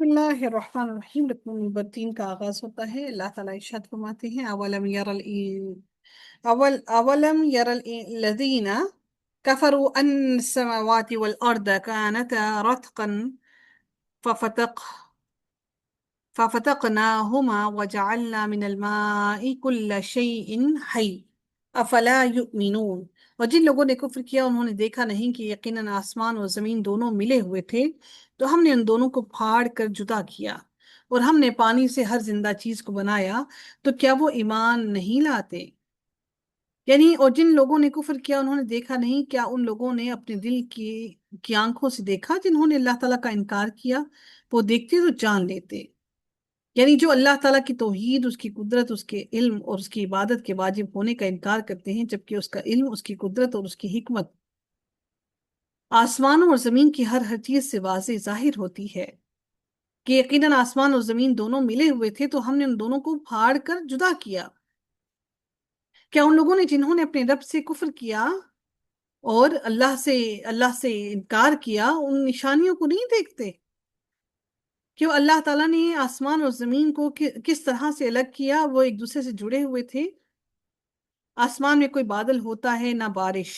بسم اللہ الرحمن الرحیم۔ رکن نمبر 3 کا آغاز ہوتا ہے۔ اللہ تعالیٰ ارشاد فرماتے ہیں اولم یر الذین کفروا ان السماوات والارض كانتا رتقا ففتق ففتقناهما وجعلنا من الماء كل شيء حي افلا يؤمنون۔ اور جن لوگوں نے کفر کیا انہوں نے دیکھا نہیں کہ یقیناً آسمان اور زمین دونوں ملے ہوئے تھے، تو ہم نے ان دونوں کو پھاڑ کر جدا کیا، اور ہم نے پانی سے ہر زندہ چیز کو بنایا، تو کیا وہ ایمان نہیں لاتے؟ یعنی اور جن لوگوں نے کفر کیا انہوں نے دیکھا نہیں، کیا ان لوگوں نے اپنے دل کی آنکھوں سے دیکھا جنہوں نے اللہ تعالیٰ کا انکار کیا؟ وہ دیکھتے تو جان لیتے۔ یعنی جو اللہ تعالیٰ کی توحید، اس کی قدرت، اس کے علم اور اس کی عبادت کے واجب ہونے کا انکار کرتے ہیں، جبکہ اس کا علم، اس کی قدرت اور اس کی حکمت آسمانوں اور زمین کی ہر ہر چیز سے واضح ظاہر ہوتی ہے کہ یقیناً آسمان اور زمین دونوں ملے ہوئے تھے، تو ہم نے ان دونوں کو پھاڑ کر جدا کیا۔ کیا ان لوگوں نے جنہوں نے اپنے رب سے کفر کیا اور اللہ سے انکار کیا، ان نشانیوں کو نہیں دیکھتے کہ وہ اللہ تعالیٰ نے آسمان اور زمین کو کس طرح سے الگ کیا؟ وہ ایک دوسرے سے جڑے ہوئے تھے۔ آسمان میں کوئی بادل ہوتا ہے نہ بارش،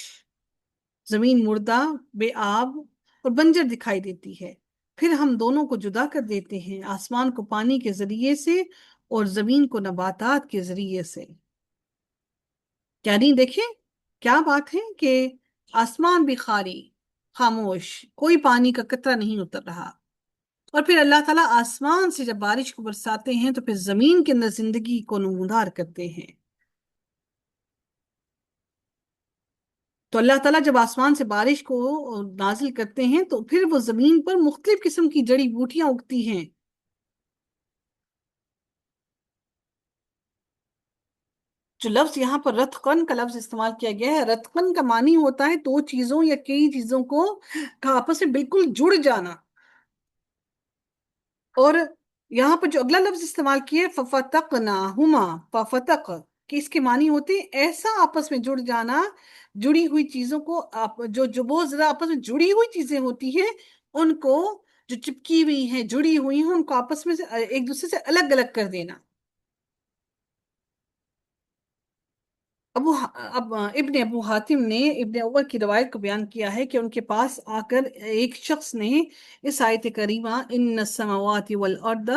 زمین مردہ، بے آب اور بنجر دکھائی دیتی ہے، پھر ہم دونوں کو جدا کر دیتے ہیں، آسمان کو پانی کے ذریعے سے اور زمین کو نباتات کے ذریعے سے۔ کیا نہیں دیکھیں کیا بات ہے کہ آسمان بھی خاموش، کوئی پانی کا قطرہ نہیں اتر رہا، اور پھر اللہ تعالیٰ آسمان سے جب بارش کو برساتے ہیں تو پھر زمین کے اندر زندگی کو نمودار کرتے ہیں۔ تو اللہ تعالیٰ جب آسمان سے بارش کو نازل کرتے ہیں تو پھر وہ زمین پر مختلف قسم کی جڑی بوٹیاں اگتی ہیں۔ جو لفظ یہاں پر رتقن کا لفظ استعمال کیا گیا ہے، رتقن کا معنی ہوتا ہے دو چیزوں یا کئی چیزوں کا آپس میں بالکل جڑ جانا۔ اور یہاں پر جو اگلا لفظ استعمال کیا ہے ففتقناہما، ففتق، کہ اس کے معنی ہوتے ہیں ایسا آپس میں جڑ جانا، جڑی ہوئی چیزوں کو جو بہت زیادہ آپس میں جڑی ہوئی چیزیں ہوتی ہیں ان کو، جو چپکی ہوئی ہیں، جڑی ہوئی ہیں، ان کو آپس میں سے ایک دوسرے سے الگ الگ کر دینا۔ ابن ابو حاتم نے ابن عمر کی روایت کو بیان کیا ہے کہ ان کے پاس آ کر ایک شخص نے اس آیت کریمہ ان السماوات والارض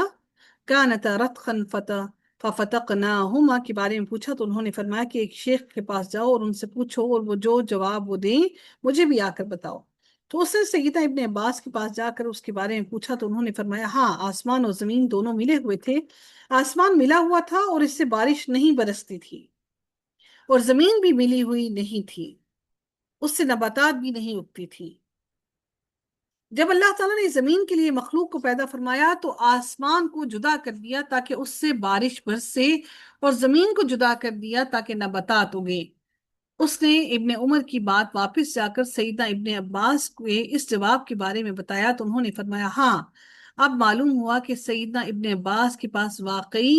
کانتا رتقا ففتقناہما کے بارے میں پوچھا، تو انہوں نے فرمایا کہ ایک شیخ کے پاس جاؤ اور ان سے پوچھو، اور وہ جو جواب وہ دیں مجھے بھی آ کر بتاؤ۔ تو اس نے سیدنا ابن عباس کے پاس جا کر اس کے بارے میں پوچھا، تو انہوں نے فرمایا ہاں، آسمان اور زمین دونوں ملے ہوئے تھے، آسمان ملا ہوا تھا اور اس سے بارش نہیں برستی تھی، اور زمین بھی ملی ہوئی نہیں تھی، اس سے نباتات بھی نہیں اگتی تھی۔ جب اللہ تعالیٰ نے زمین کے لیے مخلوق کو پیدا فرمایا تو آسمان کو جدا کر دیا تاکہ اس سے بارش برسے، اور زمین کو جدا کر دیا تاکہ نباتات اگے۔ اس نے ابن عمر کی بات واپس جا کر سیدنا ابن عباس کو اس جواب کے بارے میں بتایا، تو انہوں نے فرمایا ہاں، اب معلوم ہوا کہ سیدنا ابن عباس کے پاس واقعی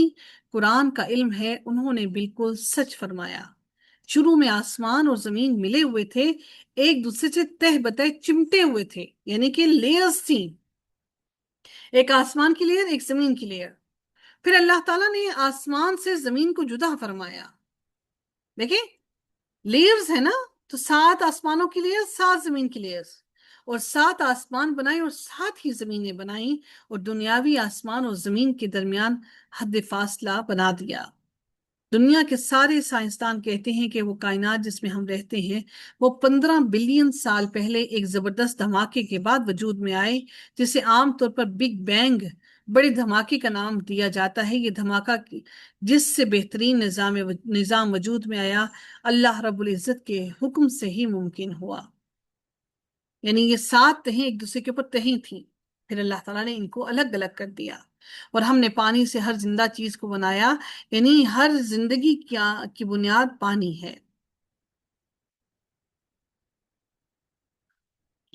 قرآن کا علم ہے، انہوں نے بالکل سچ فرمایا۔ شروع میں آسمان اور زمین ملے ہوئے تھے، ایک دوسرے سے تہ بتہ چمٹے ہوئے تھے، یعنی کہ لیئرز تھیں، ایک آسمان کی لیئر، ایک زمین کی لیئر۔ پھر اللہ تعالیٰ نے آسمان سے زمین کو جدا فرمایا۔ دیکھیں لیئرز ہے نا، تو 7 آسمانوں کی لیئر، 7 زمین کی لیئرز، اور 7 آسمان بنائے اور 7 ہی زمینیں بنائیں، اور دنیاوی آسمان اور زمین کے درمیان حد فاصلہ بنا دیا۔ دنیا کے سارے سائنسدان کہتے ہیں کہ وہ کائنات جس میں ہم رہتے ہیں وہ 15 بلین سال پہلے ایک زبردست دھماکے کے بعد وجود میں آئے، جسے عام طور پر بگ بینگ، بڑے دھماکے کا نام دیا جاتا ہے۔ یہ دھماکہ جس سے بہترین نظام وجود میں آیا، اللہ رب العزت کے حکم سے ہی ممکن ہوا۔ یعنی یہ 7 تہیں ایک دوسرے کے اوپر تہیں تھیں، پھر اللہ تعالیٰ نے ان کو الگ الگ کر دیا، اور ہم نے پانی سے ہر زندہ چیز کو بنایا، یعنی ہر زندگی کی بنیاد پانی ہے۔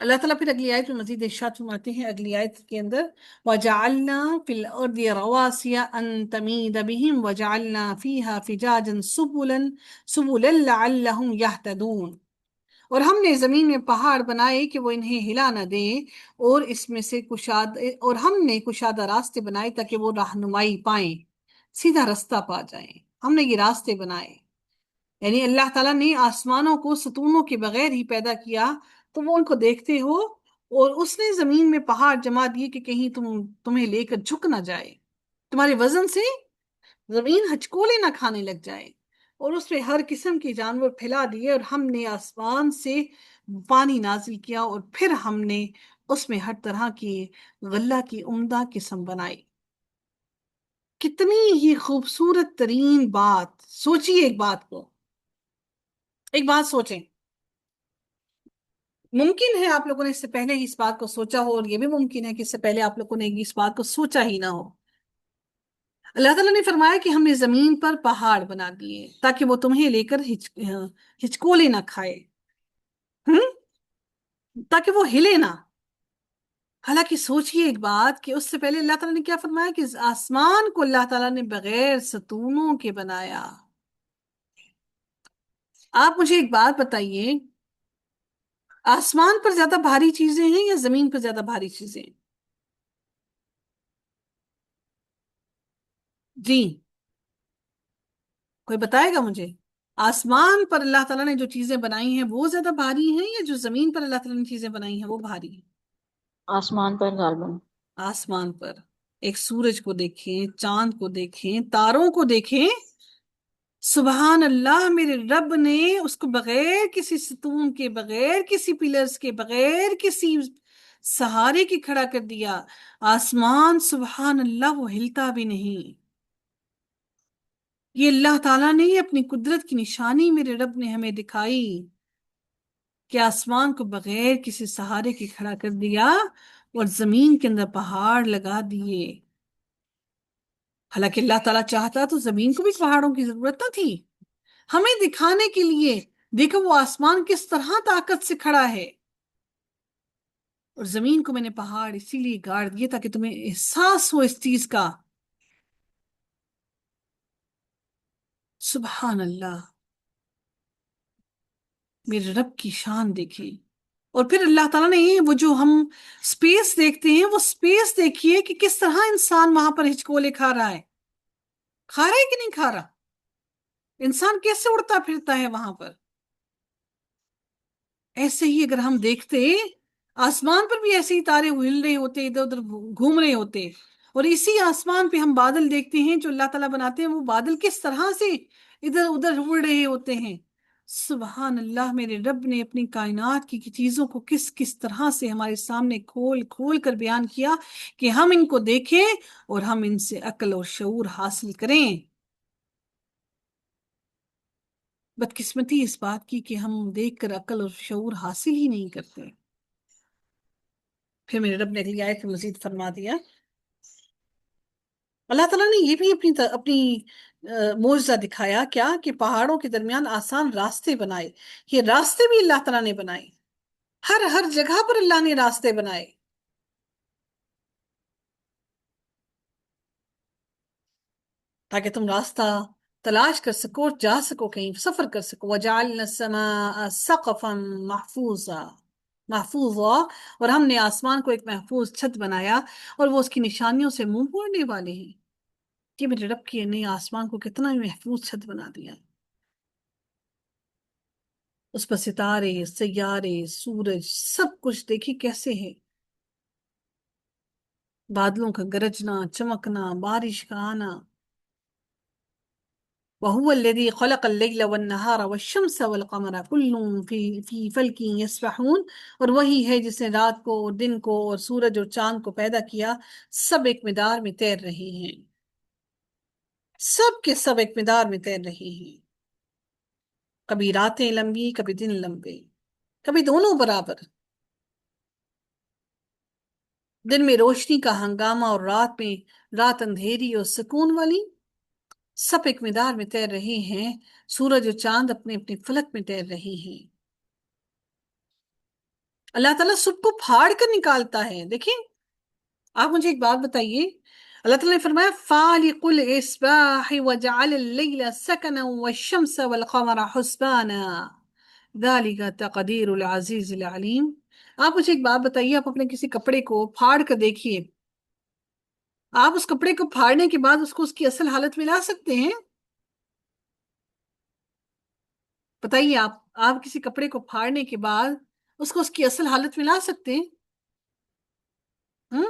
اللہ تعالیٰ پھر اگلی آیت میں مزید ارشاد فرماتے ہیں، اگلی آیت کے اندر وَجَعَلْنَا فِي الْأَرْضِ رَوَاسِيَ أَن تَمِيدَ بِهِمْ وَجَعَلْنَا فِيهَا فِجَاجًا سُبُلًا لَعَلَّهُمْ يَهْتَدُونَ۔ اور ہم نے زمین میں پہاڑ بنائے کہ وہ انہیں ہلا نہ دیں، اور اس میں سے اور ہم نے کشادہ راستے بنائے تاکہ وہ رہنمائی پائیں، سیدھا رستہ پا جائیں۔ ہم نے یہ راستے بنائے، یعنی اللہ تعالیٰ نے آسمانوں کو ستونوں کے بغیر ہی پیدا کیا، تو وہ ان کو دیکھتے ہو، اور اس نے زمین میں پہاڑ جما دیے کہ کہیں تمہیں لے کر جھک نہ جائے، تمہارے وزن سے زمین ہچکولے نہ کھانے لگ جائے، اور اس پہ ہر قسم کے جانور پھیلا دیے، اور ہم نے آسمان سے پانی نازل کیا، اور پھر ہم نے اس میں ہر طرح کی غلہ کی عمدہ قسم بنائی۔ کتنی ہی خوبصورت ترین بات! سوچیے ایک بات کو، ایک بات سوچیں، ممکن ہے آپ لوگوں نے اس سے پہلے ہی اس بات کو سوچا ہو، اور یہ بھی ممکن ہے کہ اس سے پہلے آپ لوگوں نے اس بات کو سوچا ہی نہ ہو۔ اللہ تعالیٰ نے فرمایا کہ ہم نے زمین پر پہاڑ بنا دیے تاکہ وہ تمہیں لے کر ہچکولے نہ کھائے، ہم؟ تاکہ وہ ہلے نہ۔ حالانکہ سوچئے ایک بات کہ اس سے پہلے اللہ تعالیٰ نے کیا فرمایا کہ آسمان کو اللہ تعالیٰ نے بغیر ستونوں کے بنایا۔ آپ مجھے ایک بات بتائیے، آسمان پر زیادہ بھاری چیزیں ہیں یا زمین پر زیادہ بھاری چیزیں ہیں؟ جی، کوئی بتائے گا مجھے؟ آسمان پر اللہ تعالیٰ نے جو چیزیں بنائی ہیں وہ زیادہ بھاری ہیں، یا جو زمین پر اللہ تعالیٰ نے چیزیں بنائی ہیں وہ بھاری ہیں؟ آسمان پر غالباً۔ آسمان پر ایک سورج کو دیکھیں، چاند کو دیکھیں، تاروں کو دیکھیں، سبحان اللہ، میرے رب نے اس کو بغیر کسی ستون کے، بغیر کسی پلرز کے، بغیر کسی سہارے کے کھڑا کر دیا۔ آسمان سبحان اللہ وہ ہلتا بھی نہیں۔ یہ اللہ تعالیٰ نے اپنی قدرت کی نشانی میرے رب نے ہمیں دکھائی کہ آسمان کو بغیر کسی سہارے کے کھڑا کر دیا، اور زمین کے اندر پہاڑ لگا دیے۔ حالانکہ اللہ تعالیٰ چاہتا تو زمین کو بھی پہاڑوں کی ضرورت نہ تھی، ہمیں دکھانے کے لیے دیکھو وہ آسمان کس طرح طاقت سے کھڑا ہے، اور زمین کو میں نے پہاڑ اسی لیے گاڑ دیے تاکہ تمہیں احساس ہو اس چیز کا۔ سبحان اللہ، میرے رب کی شان دیکھیں۔ اور پھر اللہ تعالیٰ نے وہ جو ہم سپیس دیکھتے ہیں، وہ سپیس دیکھیے کہ کس طرح انسان وہاں پر ہچکولے کھا رہا ہے، کھا رہا ہے کہ نہیں کھا رہا، انسان کیسے اڑتا پھرتا ہے وہاں پر۔ ایسے ہی اگر ہم دیکھتے آسمان پر بھی ایسے ہی تارے ہل رہے ہوتے، ادھر ادھر گھوم رہے ہوتے، اور اسی آسمان پہ ہم بادل دیکھتے ہیں جو اللہ تعالیٰ بناتے ہیں، وہ بادل کس طرح سے ادھر ادھر اڑ رہے ہوتے ہیں۔ سبحان اللہ، میرے رب نے اپنی کائنات کی چیزوں کو کس کس طرح سے ہمارے سامنے کھول کھول کر بیان کیا کہ ہم ان کو دیکھیں اور ہم ان سے عقل اور شعور حاصل کریں۔ بدقسمتی اس بات کی کہ ہم دیکھ کر عقل اور شعور حاصل ہی نہیں کرتے۔ پھر میرے رب نے اگلی آیت میں مزید فرما دیا، اللہ تعالیٰ نے یہ بھی اپنی معجزہ دکھایا، کیا کہ پہاڑوں کے درمیان آسان راستے بنائے۔ یہ راستے بھی اللہ تعالیٰ نے بنائے، ہر جگہ پر اللہ نے راستے بنائے تاکہ تم راستہ تلاش کر سکو، جا سکو، کہیں سفر کر سکو۔ وَجَعَلْنَا السَّمَاءَ سَقْفًا محفوظا، اور ہم نے آسمان کو ایک محفوظ چھت بنایا، اور وہ اس کی نشانیوں سے منہ موڑنے والے ہیں۔ کہ میرے رب کی نے آسمان کو کتنا محفوظ چھت بنا دیا، اس پر ستارے، سیارے، سورج، سب کچھ دیکھی کیسے ہے، بادلوں کا گرجنا، چمکنا، بارش کا آنا۔ وَهُوَ الَّذِي خَلَقَ اللَّيْلَ وَالنَّهَارَ وَالشَّمْسَ وَالْقَمَرَ كُلٌّ فِي فَلْكٍ يَسْبَحُونَ، اور وہی ہے جس نے رات کو اور دن کو اور سورج اور چاند کو پیدا کیا، سب ایک مدار میں تیر رہے ہیں، سب کے سب ایک مدار میں تیر رہے ہیں، کبھی راتیں لمبی، کبھی دن لمبے، کبھی دونوں برابر، دن میں روشنی کا ہنگامہ اور رات اندھیری اور سکون والی، سب ایک مدار میں تیر رہے ہیں، سورج اور چاند اپنے اپنے فلک میں تیر رہے ہیں۔ اللہ تعالیٰ سب کو پھاڑ کر نکالتا ہے۔ دیکھیں، آپ مجھے ایک بات بتائیے، اللہ تعالیٰ نے فرمایا فالق الإصباح وجعل الليل سكنا والشمس والقمر حسبانا، ذالک تقدیر العزیز العلیم۔ آپ مجھے ایک بات بتائیے، آپ اپنے کسی کپڑے کو پھاڑ کر دیکھیے، آپ اس کپڑے کو پھاڑنے کے بعد اس کو اس کی اصل حالت میں لا سکتے ہیں؟ بتائیے آپ کسی کپڑے کو پھاڑنے کے بعد اس کو اس کی اصل حالت میں لا سکتے ہیں؟ ہم؟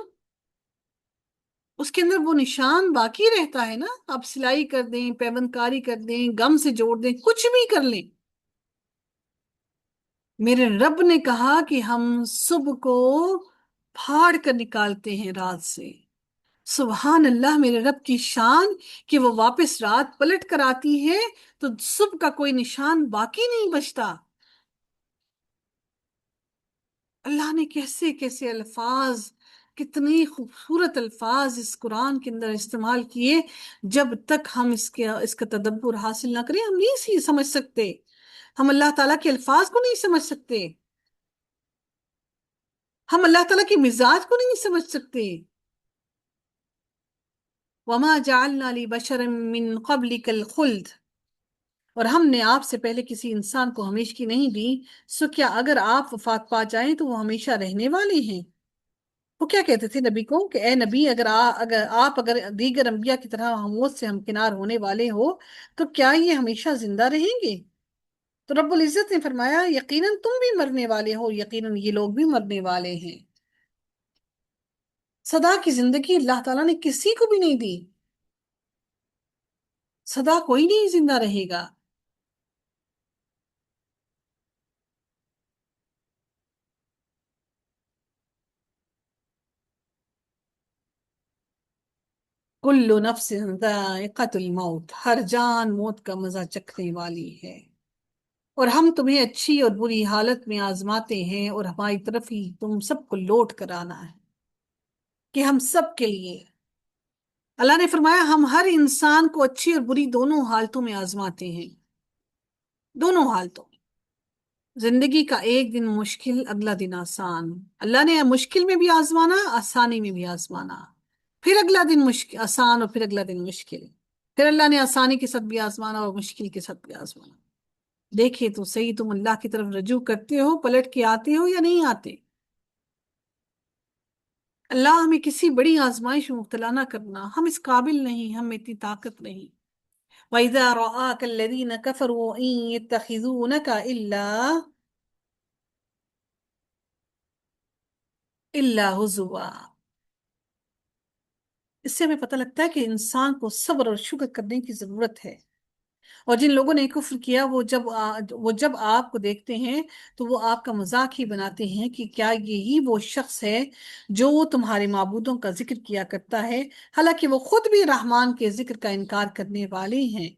اس کے اندر وہ نشان باقی رہتا ہے نا، آپ سلائی کر دیں، پیوند کاری کر دیں، گم سے جوڑ دیں، کچھ بھی کر لیں۔ میرے رب نے کہا کہ ہم صبح کو پھاڑ کر نکالتے ہیں رات سے۔ سبحان اللہ، میرے رب کی شان کہ وہ واپس رات پلٹ کر آتی ہے تو صبح کا کوئی نشان باقی نہیں بچتا۔ اللہ نے کیسے کیسے الفاظ، کتنی خوبصورت الفاظ اس قرآن کے اندر استعمال کیے۔ جب تک ہم اس کا تدبر حاصل نہ کریں، ہم نہیں سمجھ سکتے، ہم اللہ تعالیٰ کے الفاظ کو نہیں سمجھ سکتے، ہم اللہ تعالیٰ کے مزاج کو نہیں سمجھ سکتے۔ وما جعلنا لبشر من قبلك الخلد، اور ہم نے آپ سے پہلے کسی انسان کو ہمیشگی نہیں دی، سو کیا اگر آپ وفات پا جائیں تو وہ ہمیشہ رہنے والے ہیں؟ وہ کیا کہتے تھے نبی کو کہ اے نبی، اگر دیگر انبیاء کی طرح موت سے ہمکنار ہونے والے ہو تو کیا یہ ہمیشہ زندہ رہیں گے؟ تو رب العزت نے فرمایا یقیناً تم بھی مرنے والے ہو، یقیناً یہ لوگ بھی مرنے والے ہیں۔ سدا کی زندگی اللہ تعالیٰ نے کسی کو بھی نہیں دی، سدا کوئی نہیں زندہ رہے گا۔ کل نفس ذائقۃ الموت، ہر جان موت کا مزہ چکھنے والی ہے، اور ہم تمہیں اچھی اور بری حالت میں آزماتے ہیں، اور ہماری طرف ہی تم سب کو لوٹ کر آنا ہے، کہ ہم سب کے لیے۔ اللہ نے فرمایا ہم ہر انسان کو اچھی اور بری دونوں حالتوں میں آزماتے ہیں، دونوں حالتوں میں۔ زندگی کا ایک دن مشکل، اگلا دن آسان۔ اللہ نے مشکل میں بھی آزمانا، آسانی میں بھی آزمانا، پھر اگلا دن مشکل آسان، اور پھر اگلا دن مشکل، پھر اللہ نے آسانی کے ساتھ بھی آزمانا اور مشکل کے ساتھ بھی آزمانا۔ دیکھے تو صحیح، تم اللہ کی طرف رجوع کرتے ہو، پلٹ کے آتے ہو یا نہیں آتے؟ اللہ ہمیں کسی بڑی آزمائش میں مبتلا نہ کرنا، ہم اس قابل نہیں، ہم میں اتنی طاقت نہیں۔ وَإِذَا رَآكَ الَّذِينَ كَفَرُوا إِن يَتَّخِذُونَكَ إِلَّا هُزُوًا۔ اس سے ہمیں پتہ لگتا ہے کہ انسان کو صبر اور شکر کرنے کی ضرورت ہے، اور جن لوگوں نے کفر کیا وہ جب آپ کو دیکھتے ہیں تو وہ آپ کا مذاق ہی بناتے ہیں کہ کیا یہی وہ شخص ہے جو تمہارے معبودوں کا ذکر کیا کرتا ہے، حالانکہ وہ خود بھی رحمان کے ذکر کا انکار کرنے والے ہیں۔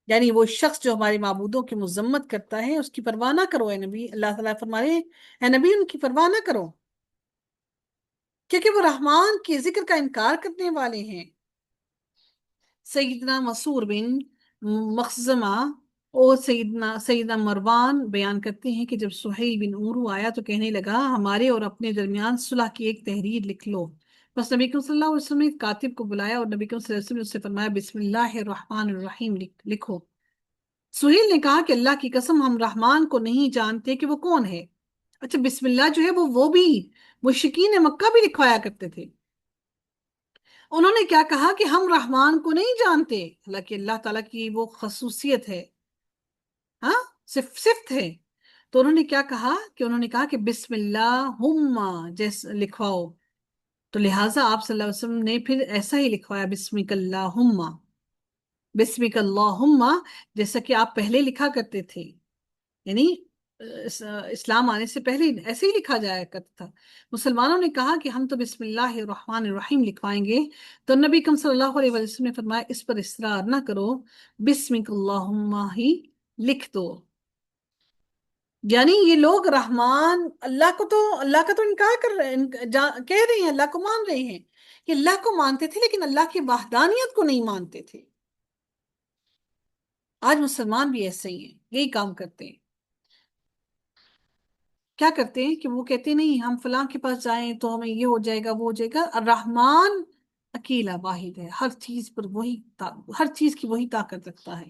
یعنی وہ شخص جو ہمارے معبودوں کی مذمت کرتا ہے، اس کی پرواہ نہ کرو اے نبی، اللہ تعالیٰ فرمائے اے نبی ان کی پرواہ نہ کرو، کیونکہ وہ رحمان کے ذکر کا انکار کرنے والے ہیں۔ سیدنا مسعور بن مخزمہ اور سیدنا مروان بیان کرتے ہیں کہ جب سہیل بن عمرو آیا تو کہنے لگا ہمارے اور اپنے درمیان صلح کی ایک تحریر لکھ لو۔ بس نبی کریم صلی اللہ علیہ وسلم نے کاتب کو بلایا اور نبی کریم صلی اللہ علیہ وسلم نے اس سے فرمایا بسم اللہ الرحمن الرحیم لکھو۔ سہیل نے کہا کہ اللہ کی قسم ہم رحمان کو نہیں جانتے کہ وہ کون ہے۔ اچھا، بسم اللہ جو ہے وہ بھی مشرکین مکہ بھی لکھوایا کرتے تھے۔ انہوں نے کیا کہا کہ ہم رحمان کو نہیں جانتے، حالانکہ اللہ تعالیٰ کی وہ خصوصیت ہے، ہاں، صفت ہے۔ تو انہوں نے کیا کہا کہ انہوں نے کہا کہ بسم اللہ جیسے لکھواؤ، تو لہٰذا آپ صلی اللہ علیہ وسلم نے پھر ایسا ہی لکھوایا بسمک اللہم، بسمک اللہم، جیسا کہ آپ پہلے لکھا کرتے تھے، یعنی اسلام آنے سے پہلے ایسے ہی لکھا جایا کرتا تھا۔ مسلمانوں نے کہا کہ ہم تو بسم اللہ الرحمن الرحیم لکھوائیں گے، تو نبی کریم صلی اللہ علیہ وسلم نے فرمایا اس پر اصرار نہ کرو، بسمک اللہم ہی لکھ دو۔ یعنی یہ لوگ رحمان اللہ کا تو انکار کر رہے ہیں، کہہ رہے ہیں اللہ کو مان رہے ہیں، کہ اللہ کو مانتے تھے لیکن اللہ کی وحدانیت کو نہیں مانتے تھے۔ آج مسلمان بھی ایسے ہی ہیں، یہی کام کرتے ہیں۔ کیا کرتے ہیں کہ وہ کہتے نہیں ہم فلاں کے پاس جائیں تو ہمیں یہ ہو جائے گا، وہ ہو جائے گا۔ الرحمن اکیلا واحد ہے، ہر چیز کی وہی طاقت رکھتا ہے۔